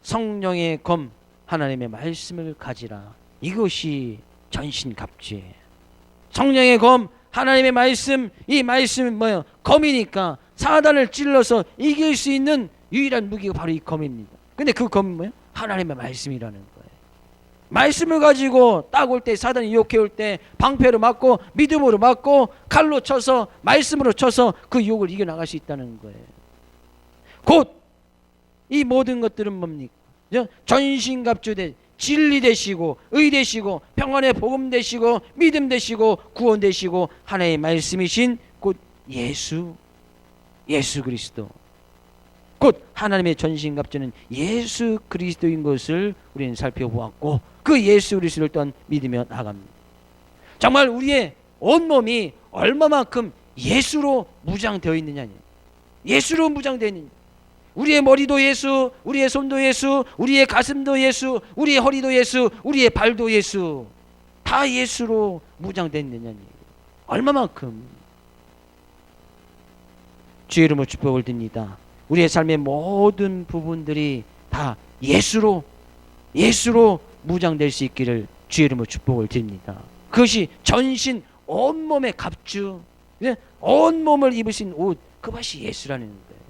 A: 성령의 검, 하나님의 말씀을 가지라. 이것이 전신갑주예요. 성령의 검, 하나님의 말씀, 이 말씀은 뭐예요? 검이니까 사단을 찔러서 이길 수 있는 유일한 무기가 바로 이 검입니다. 근데 그 검은 뭐예요? 하나님의 말씀이라는 거예요. 말씀을 가지고 딱 올 때, 사단이 유혹해 올 때 방패로 맞고 믿음으로 맞고 칼로 쳐서 말씀으로 쳐서 그 유혹을 이겨나갈 수 있다는 거예요. 곧 이 모든 것들은 뭡니까? 전신갑주 진리 되시고 의 되시고 평안의 복음 되시고 믿음 되시고 구원 되시고 하나님의 말씀이신 곧 예수 그리스도, 곧 하나님의 전신갑주는 예수 그리스도인 것을 우리는 살펴보았고 그 예수 그리스도를 또한 믿으며 나갑니다. 정말 우리의 온몸이 얼마만큼 예수로 무장되어 있느냐. 예수로 무장되어 있느냐. 우리의 머리도 예수, 우리의 손도 예수, 우리의 가슴도 예수, 우리의 허리도 예수, 우리의 발도 예수, 다 예수로 무장되어 있느냐. 얼마만큼. 주의 이름으로 축복을 드립니다. 우리의 삶의 모든 부분들이 다 예수로 무장될 수 있기를 주의 이름으로 축복을 드립니다. 그것이 전신 온몸의 갑주, 온몸을 입으신 옷, 그것이 예수라는 거예요.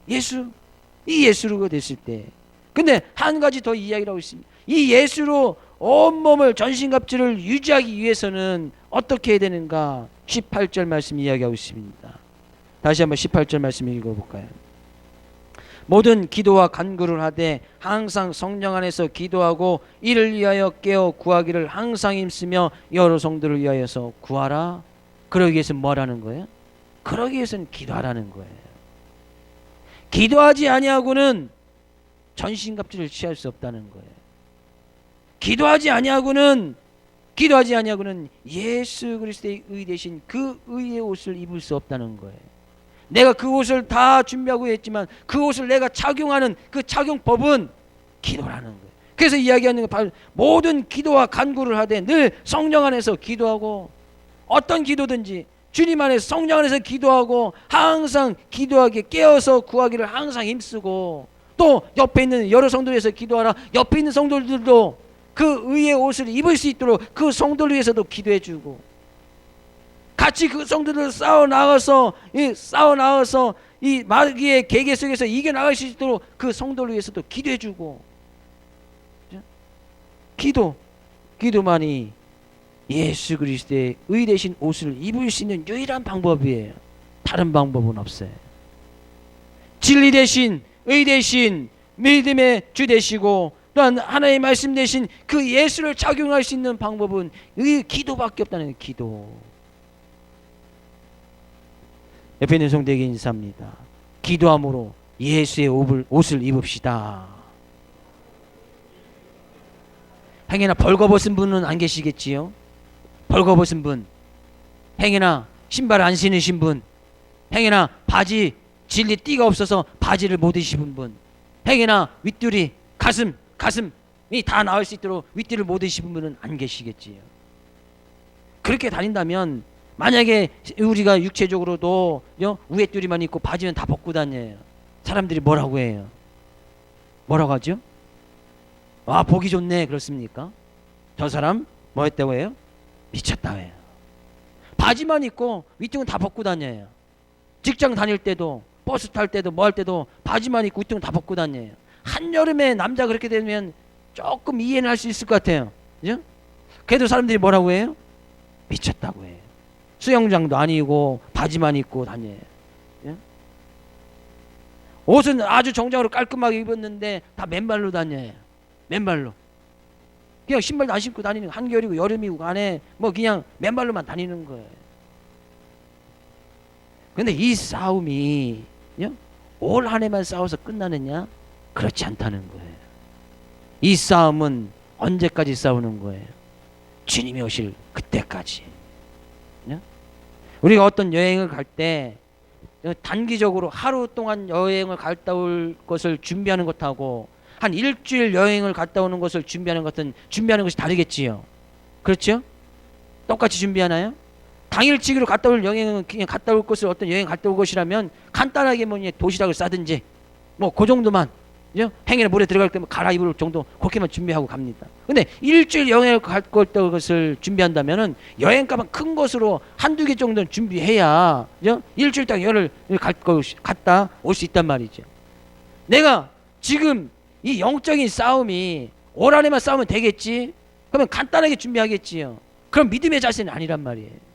A: 예수, 이 예수로 됐을 때. 근데 한 가지 더 이야기를 하고 있습니다. 이 예수로 온몸을 전신갑주를 유지하기 위해서는 어떻게 해야 되는가? 18절 말씀 이야기하고 있습니다. 다시 한번 18절 말씀 읽어볼까요? 모든 기도와 간구를 하되 항상 성령 안에서 기도하고 이를 위하여 깨어 구하기를 항상 힘쓰며 여러 성도를 위하여서 구하라. 그러기 위해서는 뭐라는 거예요? 그러기 위해서는 기도하라는 거예요. 기도하지 아니하고는 전신갑주를 취할 수 없다는 거예요. 기도하지 아니하고는 예수 그리스도의 의 대신 그 의의 옷을 입을 수 없다는 거예요. 내가 그 옷을 다 준비하고 했지만 그 옷을 내가 착용하는 그 착용법은 기도라는 거예요. 그래서 이야기하는 거 모든 기도와 간구를 하되 늘 성령 안에서 기도하고, 어떤 기도든지 주님 안에서 성령 안에서 기도하고 항상 기도하게 깨어서 구하기를 항상 힘쓰고, 또 옆에 있는 여러 성도에서 기도하라. 옆에 있는 성도들도 그 의의 옷을 입을 수 있도록 그 성도를 위해서도 기도해주고, 같이 그 성도들 싸워 나가서 이 마귀의 계계 속에서 이겨 나갈 수 있도록 그 성도를 위해서도 기도해주고, 기도만이 예수 그리스도의 의 대신 옷을 입을 수 있는 유일한 방법이에요. 다른 방법은 없어요. 진리 대신 의 대신 믿음의 주 되시고 또한 하나님의 말씀 대신 그 예수를 착용할 수 있는 방법은 이 기도밖에 없다는 거예요. 기도. 옆에 있는 성도에게 인사합니다. 기도함으로 예수의 옷을 입읍시다. 행여나 벌거벗은 분은 안 계시겠지요? 벌거벗은 분, 행여나 신발 안 신으신 분, 행여나 바지 진리 띠가 없어서 바지를 못 입으신 분, 행여나 윗줄이 가슴이 다 나올 수 있도록 윗줄을 못 입으신 분은 안 계시겠지요? 그렇게 다닌다면 만약에 우리가 육체적으로도 위에줄이만 입고 바지는 다 벗고 다녀요. 사람들이 뭐라고 해요? 뭐라고 하죠? 아, 보기 좋네 그렇습니까? 저 사람 뭐 했다고 해요? 미쳤다고 해요. 바지만 입고 윗줄은 다 벗고 다녀요. 직장 다닐 때도 버스 탈 때도 뭐 할 때도 바지만 입고 윗줄은 다 벗고 다녀요. 한여름에 남자 그렇게 되면 조금 이해는 할 수 있을 것 같아요. 그죠? 그래도 사람들이 뭐라고 해요? 미쳤다고 해요. 수영장도 아니고 바지만 입고 다녀요. 예? 옷은 아주 정장으로 깔끔하게 입었는데 다 맨발로 다녀요. 맨발로. 그냥 신발도 안 신고 다니는, 한겨울이고 여름이고 간에 뭐 그냥 맨발로만 다니는 거예요. 근데 이 싸움이 올 한 해만 싸워서 끝나느냐? 그렇지 않다는 거예요. 이 싸움은 언제까지 싸우는 거예요? 주님이 오실 그때까지. 우리가 어떤 여행을 갈 때 단기적으로 하루 동안 여행을 갔다 올 것을 준비하는 것하고 한 일주일 여행을 갔다 오는 것을 준비하는 것은 준비하는 것이 다르겠지요. 그렇죠? 똑같이 준비하나요? 당일치기로 갔다 올 여행은 그냥 갔다 올 것을 어떤 여행 갔다 올 것이라면 간단하게 뭐 도시락을 싸든지 뭐 그 정도만 행인의 물에 들어갈 때면 갈아입을 정도 그렇게만 준비하고 갑니다. 근데 일주일 여행을 갈 것을 준비한다면은 여행값은 큰 것으로 한두 개 정도는 준비해야 일주일 동안 여행을 갔다 올 수 있단 말이죠. 내가 지금 이 영적인 싸움이 올 한해만 싸우면 되겠지? 그러면 간단하게 준비하겠지요. 그럼 믿음의 자세는 아니란 말이에요.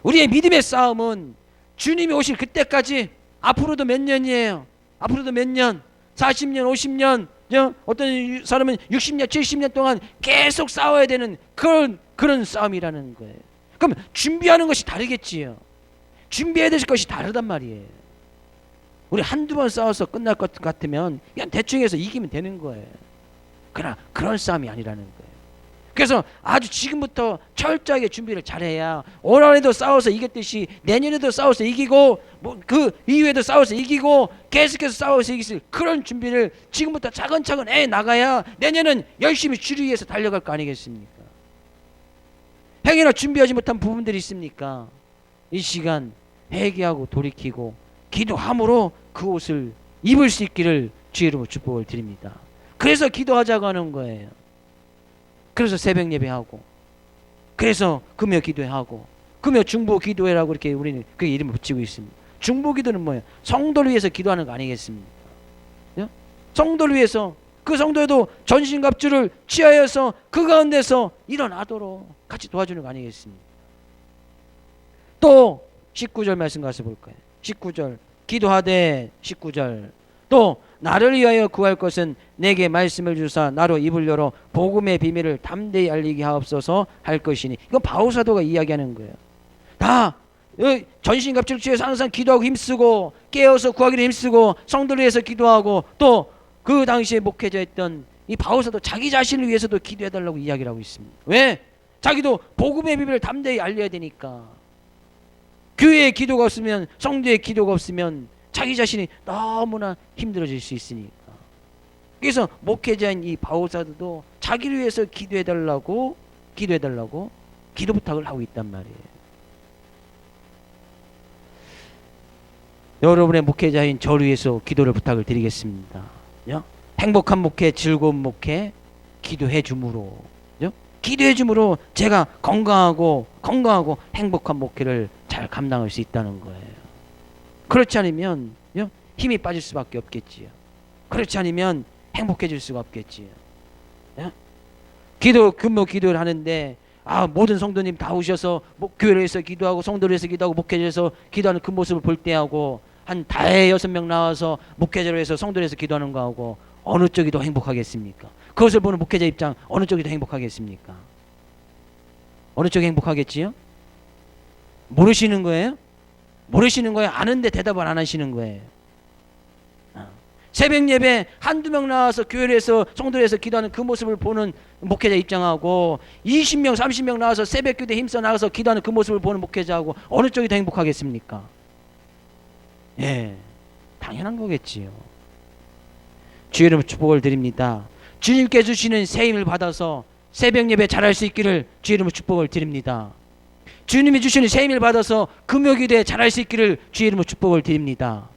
A: 우리의 믿음의 싸움은 주님이 오실 그때까지 앞으로도 몇 년이에요. 앞으로도 몇 년, 40년, 50년, 어떤 사람은 60년, 70년 동안 계속 싸워야 되는 그런 싸움이라는 거예요. 그럼 준비하는 것이 다르겠지요. 준비해야 될 것이 다르단 말이에요. 우리 한두 번 싸워서 끝날 것 같으면 그냥 대충 해서 이기면 되는 거예요. 그러나 그런 싸움이 아니라는 거예요. 그래서 아주 지금부터 철저하게 준비를 잘해야 올 한해도 싸워서 이겼듯이 내년에도 싸워서 이기고 뭐 그 이후에도 싸워서 이기고 계속해서 싸워서 이길 그런 준비를 지금부터 차근차근 해 나가야 내년은 열심히 주를 위해서 달려갈 거 아니겠습니까? 행여나 준비하지 못한 부분들이 있습니까? 이 시간 회개하고 돌이키고 기도함으로 그 옷을 입을 수 있기를 주의 이름으로 축복을 드립니다. 그래서 기도하자고 하는 거예요. 그래서 새벽 예배하고, 그래서 금요 기도하고, 금요 중보 기도회라고 이렇게 우리는 그 이름을 붙이고 있습니다. 중보 기도는 뭐예요? 성도를 위해서 기도하는 거 아니겠습니까? 성도를 위해서, 그 성도에도 전신갑주를 취하여서 그 가운데서 일어나도록 같이 도와주는 거 아니겠습니까? 또 19절 말씀 가서 볼까요? 19절 기도하되 19절 또 나를 위하여 구할 것은 내게 말씀을 주사 나로 입을 열어 복음의 비밀을 담대히 알리게 하옵소서 할 것이니. 이건 바울 사도가 이야기하는 거예요. 다 전신갑주를 취해서 항상 기도하고 힘쓰고 깨어서 구하기를 힘쓰고 성도를 위해서 기도하고 또 그 당시에 목회자였던 이 바울 사도 자기 자신을 위해서도 기도해달라고 이야기를 하고 있습니다. 왜? 자기도 복음의 비밀을 담대히 알려야 되니까. 교회의 기도가 없으면, 성도의 기도가 없으면 자기 자신이 너무나 힘들어질 수 있으니까. 그래서 목회자인 이 바울 사도도 자기를 위해서 기도해달라고 기도 부탁을 하고 있단 말이에요. 여러분의 목회자인 저를 위해서 기도를 부탁을 드리겠습니다. 행복한 목회, 즐거운 목회, 기도해 줌으로 제가 건강하고 행복한 목회를 잘 감당할 수 있다는 거예요. 그렇지 않으면 힘이 빠질 수밖에 없겠지요. 그렇지 않으면 행복해질 수가 없겠지요. 금요 기도를 하는데 모든 성도님 다 오셔서 교회를 위해서 기도하고 성도를 위해서 기도하고 목회자에서 기도하는 그 모습을 볼 때하고 한 5-6명 나와서 목회자를 위해서 성도를 위해서 기도하는 거하고 어느 쪽이 더 행복하겠습니까? 그것을 보는 목회자 입장 어느 쪽이 더 행복하겠습니까? 어느 쪽이 행복하겠지요? 모르시는 거예요? 아는데 대답을 안 하시는 거예요. 새벽 예배 한두 명 나와서 교회를 해서 성도를 해서 기도하는 그 모습을 보는 목회자 입장하고 20명 30명 나와서 새벽 기도에 힘써 나가서 기도하는 그 모습을 보는 목회자하고 어느 쪽이 더 행복하겠습니까? 당연한 거겠지요. 주의 이름으로 축복을 드립니다. 주님께 주시는 새 힘을 받아서 새벽 예배 잘할 수 있기를 주의 이름으로 축복을 드립니다. 주님이 주시는 새 힘을 받아서 금요 기도에 잘할 수 있기를 주의 이름으로 축복을 드립니다.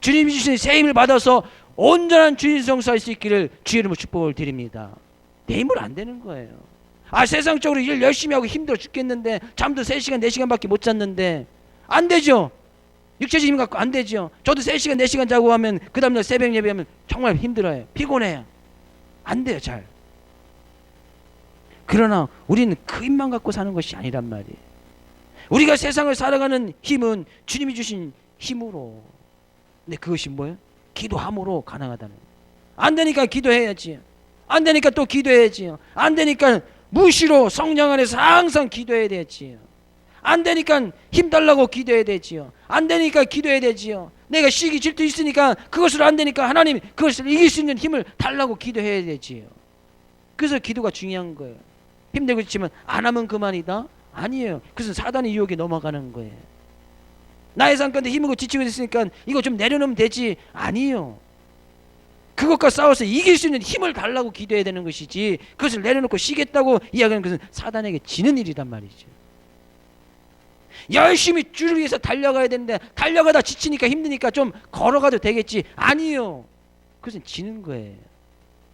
A: 주님이 주시는 새 힘을 받아서 온전한 주인 성수할 수 있기를 주의 이름으로 축복을 드립니다. 내 힘으로 안 되는 거예요. 세상적으로 일 열심히 하고 힘들어 죽겠는데 잠도 3시간 4시간밖에 못 잤는데 안 되죠. 육체적 힘 갖고 안 되죠. 저도 3시간 4시간 자고 하면 그 다음날 새벽 예배하면 정말 힘들어요. 피곤해요. 안 돼요 잘. 그러나 우리는 그 힘만 갖고 사는 것이 아니란 말이에요. 우리가 세상을 살아가는 힘은 주님이 주신 힘으로. 근데 그것이 뭐예요? 기도함으로 가능하다는 거예요. 안 되니까 기도해야지. 안 되니까 또 기도해야지. 안 되니까 무시로 성령 안에서 항상 기도해야 되지. 안 되니까 힘 달라고 기도해야 되지요. 안 되니까 기도해야 되지요. 내가 시기 질투 있으니까 그것으로 안 되니까 하나님 그것을 이길 수 있는 힘을 달라고 기도해야 되지요. 그래서 기도가 중요한 거예요. 힘들고 지치면 안 하면 그만이다? 아니에요. 그것은 사단의 유혹에 넘어가는 거예요. 나의 삶 가운데 힘이고 지치고 있으니까 이거 좀 내려놓으면 되지? 아니에요. 그것과 싸워서 이길 수 있는 힘을 달라고 기도해야 되는 것이지, 그것을 내려놓고 쉬겠다고 이야기하는 것은 사단에게 지는 일이란 말이죠. 열심히 주를 위해서 달려가야 되는데 달려가다 지치니까 힘드니까 좀 걸어가도 되겠지? 아니요. 그것은 지는 거예요.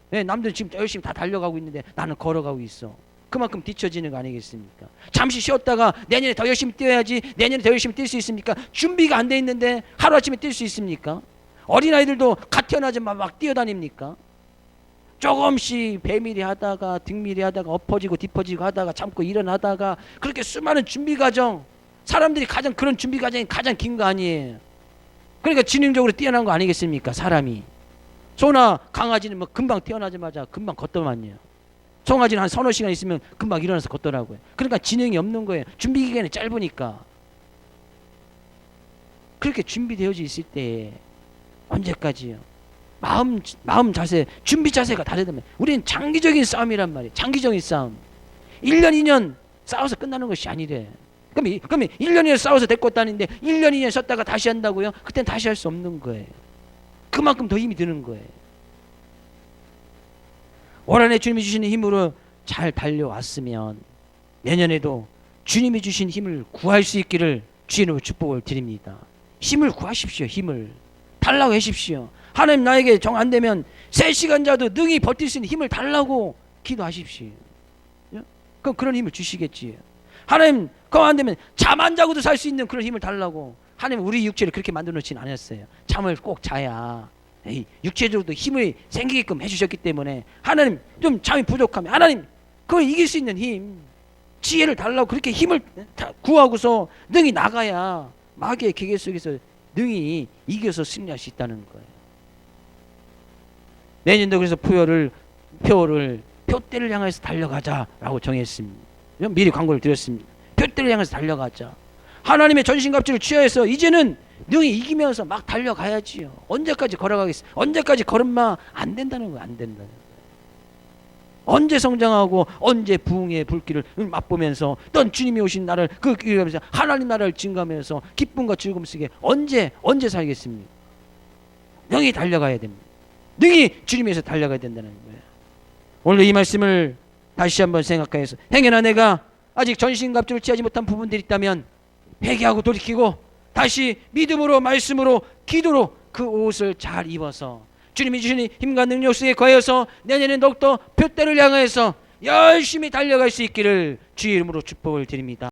A: 네, 남들은 지금 열심히 다 달려가고 있는데 나는 걸어가고 있어. 그만큼 뒤처지는 거 아니겠습니까? 잠시 쉬었다가 내년에 더 열심히 뛰어야지, 내년에 더 열심히 뛸 수 있습니까? 준비가 안 돼 있는데 하루아침에 뛸 수 있습니까? 어린아이들도 갓 태어나자마자 막 뛰어다닙니까? 조금씩 배밀이 하다가 등밀이 하다가 엎어지고 뒤퍼지고 하다가 참고 일어나다가, 그렇게 수많은 준비 과정, 사람들이 가장 그런 준비 과정이 가장 긴 거 아니에요. 그러니까 지능적으로 뛰어난 거 아니겠습니까? 사람이. 소나 강아지는 뭐 금방 태어나자마자 금방 걷더만요. 송아지는 한 서너 시간 있으면 금방 일어나서 걷더라고요. 그러니까 지능이 없는 거예요. 준비 기간이 짧으니까. 그렇게 준비되어져 있을 때 언제까지요? 마음 자세, 준비 자세가 다르다면 우리는 장기적인 싸움이란 말이에요. 장기적인 싸움. 1년 2년 싸워서 끝나는 것이 아니래. 그럼 1년 2년 싸워서 데리고 왔다는데 1년 2년 썼다가 다시 한다고요? 그땐 다시 할 수 없는 거예요. 그만큼 더 힘이 드는 거예요. 올 한해 주님이 주시는 힘으로 잘 달려왔으면 내년에도 주님이 주신 힘을 구할 수 있기를 주님으로 축복을 드립니다. 힘을 구하십시오. 힘을 달라고 하십시오. 하나님 나에게 정 안 되면 3시간 자도 능히 버틸 수 있는 힘을 달라고 기도하십시오. 그럼 그런 힘을 주시겠지. 하나님 그거 안 되면 잠 안 자고도 살 수 있는 그런 힘을 달라고. 하나님 우리 육체를 그렇게 만들어 놓지는 않았어요. 잠을 꼭 자야 육체적으로도 힘이 생기게끔 해주셨기 때문에 하나님 좀 잠이 부족하면 하나님 그걸 이길 수 있는 힘, 지혜를 달라고 그렇게 힘을 구하고서 능히 나가야 마귀의 기계 속에서 능히 이겨서 승리할 수 있다는 거예요. 내년도 그래서 표대를 향해서 달려가자라고 정했습니다. 미리 광고를 드렸습니다. 표대를 향해서 달려가자. 하나님의 전신갑주를 취하여서 이제는 능히 이기면서 막 달려가야지요. 언제까지 걸어가겠어요? 언제까지 걸음마? 안 된다는 거예요. 안 된다는 거예요. 언제 성장하고 언제 부흥의 불길을 맛보면서 또 주님이 오신 나를 그 길가면서 하나님 나라를 증거하면서 기쁨과 즐거움 속에 언제 살겠습니까? 능히 달려가야 됩니다. 능히 주님에서 달려가야 된다는 거예요. 오늘 이 말씀을 다시 한번 생각해서 행여나 내가 아직 전신갑주를 취하지 못한 부분들이 있다면 회개하고 돌이키고 다시 믿음으로 말씀으로 기도로 그 옷을 잘 입어서 주님이 주시는 힘과 능력 속에 거해서 내년에 더욱더 표대를 향해서 열심히 달려갈 수 있기를 주의 이름으로 축복을 드립니다.